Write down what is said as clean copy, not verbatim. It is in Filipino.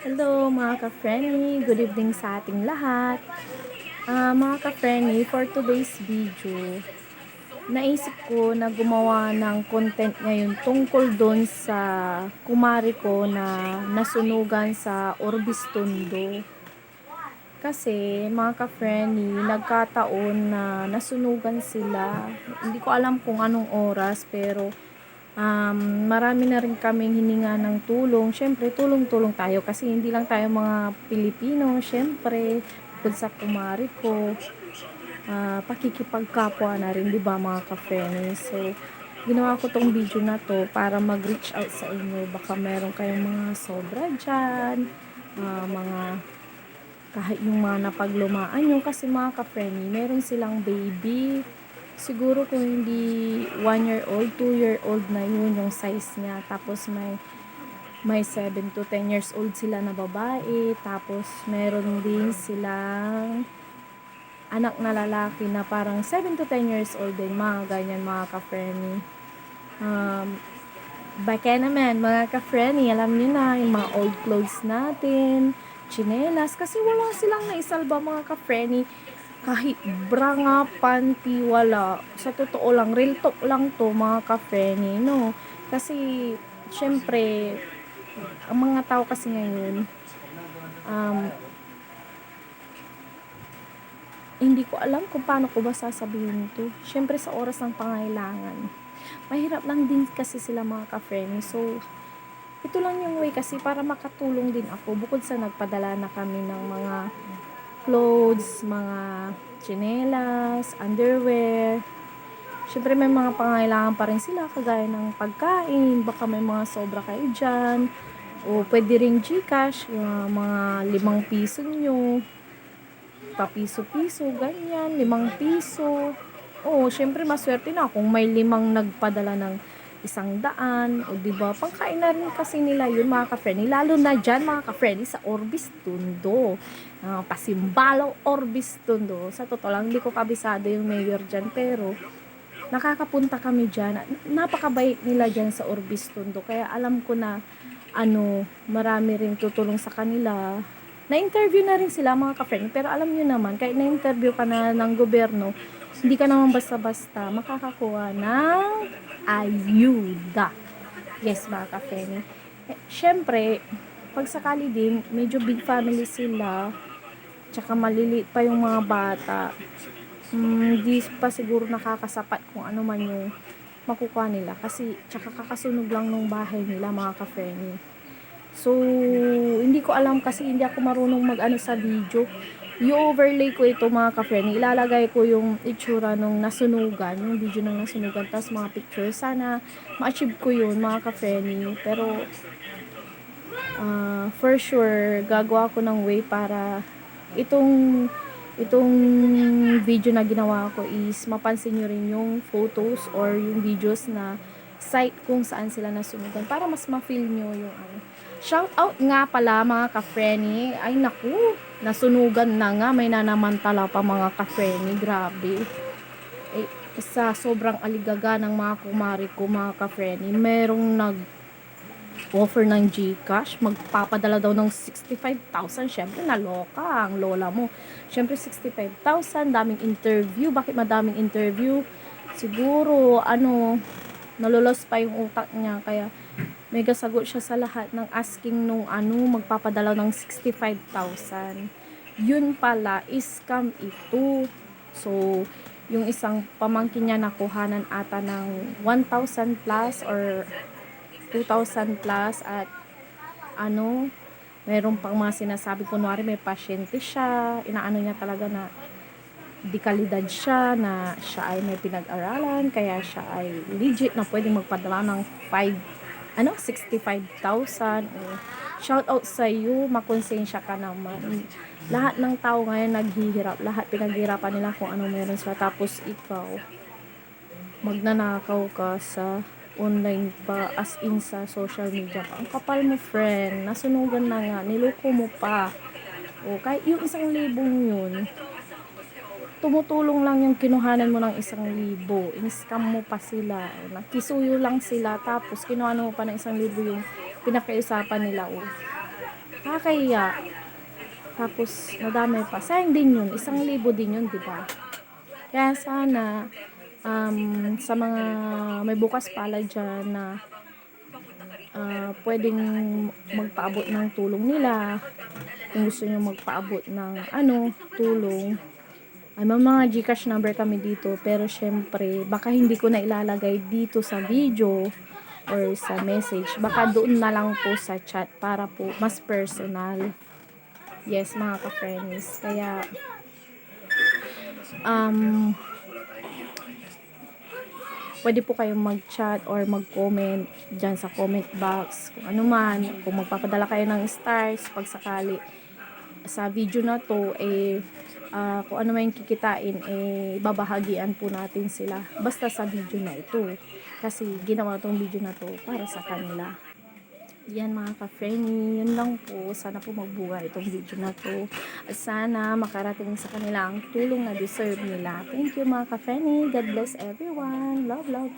Hello mga ka-friendly, good evening sa ating lahat. Mga ka-friendly, for today's video, naisip ko na gumawa ng content ngayon tungkol doon sa kumari ko na nasunugan sa Orbis Tondo. Kasi mga ka-friendly, nagkataon na nasunugan sila. Hindi ko alam kung anong oras pero marami na rin kaming hininga ng tulong. Syempre, tulong-tulong tayo kasi hindi lang tayo mga Pilipino. Syempre, bukod sa kumari ko, pakikipagkapwa na rin, di ba mga ka-friends? So, ginawa ko tong video na to para mag-reach out sa inyo. Baka meron kayong mga sobra dyan, mga kahit yung mga napaglumaan nyo kasi mga ka-friendly, meron silang baby. Siguro kung hindi 1 year old, 2 year old na yun yung size niya. Tapos may 7 to 10 years old sila na babae. Tapos meron din silang anak na lalaki na parang 7 to 10 years old din. Mga ganyan mga ka-friendly. Baka naman mga ka-friendly, alam niyo na yung mga old clothes natin, tsinelas, kasi wala silang naisalba mga ka-friendly. Kahit bra nga, panty, wala. Sa totoo lang, real talk lang to mga ka-friendly, no? Kasi, syempre, ang mga tao kasi ngayon, hindi ko alam kung paano ko ba sasabihin to. Syempre, sa oras ng pangailangan. Mahirap lang din kasi sila mga ka-friendly. So, ito lang yung way kasi para makatulong din ako. Bukod sa nagpadala na kami ng mga clothes, mga tsinelas, underwear. Syempre may mga pangailangan pa rin sila kagaya ng pagkain, baka may mga sobra kayo dyan. O pwede rin GCash, yung mga 5 piso nyo, papiso-piso, ganyan, 5 piso. Oo, syempre maswerte na kung may 5 nagpadala ng 100, o diba, pangkain na rin kasi nila yun mga ka-friendly, lalo na dyan mga ka-friendly sa Orbis Tondo, Pasimbalo Orbis Tondo. Sa totoo lang, hindi ko kabisado yung mayor dyan, pero nakakapunta kami dyan, napakabait nila dyan sa Orbis Tondo, kaya alam ko na marami rin tutulong sa kanila. Na-interview na rin sila mga ka-friend, pero alam nyo naman, kahit na-interview ka na ng gobyerno, hindi ka naman basta-basta makakakuha ng ayuda. Yes mga ka-friend. Syempre, pag sakali din, medyo big family sila, tsaka maliliit pa yung mga bata, hindi pa siguro nakakasapat kung ano man yung makukuha nila, kasi tsaka kakasunog lang ng bahay nila mga ka-friend. So, hindi ko alam kasi hindi ako marunong mag-ano sa video. I-overlay ko ito mga ka-friend. Ilalagay ko yung itsura nung nasunugan, yung video ng nasunugan, tapos mga pictures. Sana ma-achieve ko yun mga ka-friend. Pero, for sure, gagawa ko ng way para itong video na ginawa ko is mapansin nyo rin yung photos or yung videos na site kung saan sila nasunugan para mas ma-feel nyo yung shout out nga pala mga ka-frenny. Ay naku, nasunugan na nga, may nanamantala pa mga ka-frenny, grabe. Sa sobrang aligaga ng mga kumari ko mga ka-frenny, merong offer ng GCash, magpapadala daw ng 65,000. Syempre naloka ang lola mo. Syempre 65,000, daming interview. Bakit madaming interview? Siguro nalulos pa yung utak niya, kaya may kasagot siya sa lahat ng asking nung magpapadala ng 65,000. Yun pala, scam ito. So, yung isang pamangkin niya nakuhanan ata ng 1,000 plus or 2,000 plus, at meron pang mga sinasabi, kunwari may pasyente siya, inaano niya talaga na di kalidad siya, na siya ay may pinag-aralan, kaya siya ay legit na pwedeng magpadala ng 65,000. Shout out sa iyo, makonsensya ka naman. Lahat ng tao ngayon naghihirap, lahat pinaghirapan nila kung ano meron sila, tapos ikaw magnanakaw ka sa online pa, as in sa social media ka. Ang kapal mo, friend, nasunugan na nga, niloko mo pa. O kahit yung 1,000 yun, tumutulong lang yung kinuhanan mo ng 1,000, in-scam mo pa sila, nakisuyo lang sila, tapos kinuhanan mo pa ng 1,000 yung pinakaisapan nila. Nakakahiya. Tapos, nadamay pa. Sayang din yun. 1,000 din yun, di ba? Kaya sana, sa mga may bukas pala dyan na pwedeng magpaabot ng tulong nila, kung gusto nyo magpaabot ng tulong, ay may mga GCash number kami dito, pero syempre baka hindi ko na ilalagay dito sa video or sa message, baka doon na lang po sa chat para po mas personal. Yes, mga ka-friends. Kaya pwede po kayong mag-chat or mag-comment dyan sa comment box kung ano man, kung magpapadala kayo ng stars pag sakali sa video na to, kung ano man yung kikitain, babahagian po natin sila basta sa video na ito, kasi ginawa tong video na to para sa kanila. Yan mga ka-friendly, yun lang po. Sana po magbuga itong video na to at sana makarating sa kanila ang tulong na deserve nila. Thank you mga ka-friendly. God bless everyone. Love, love.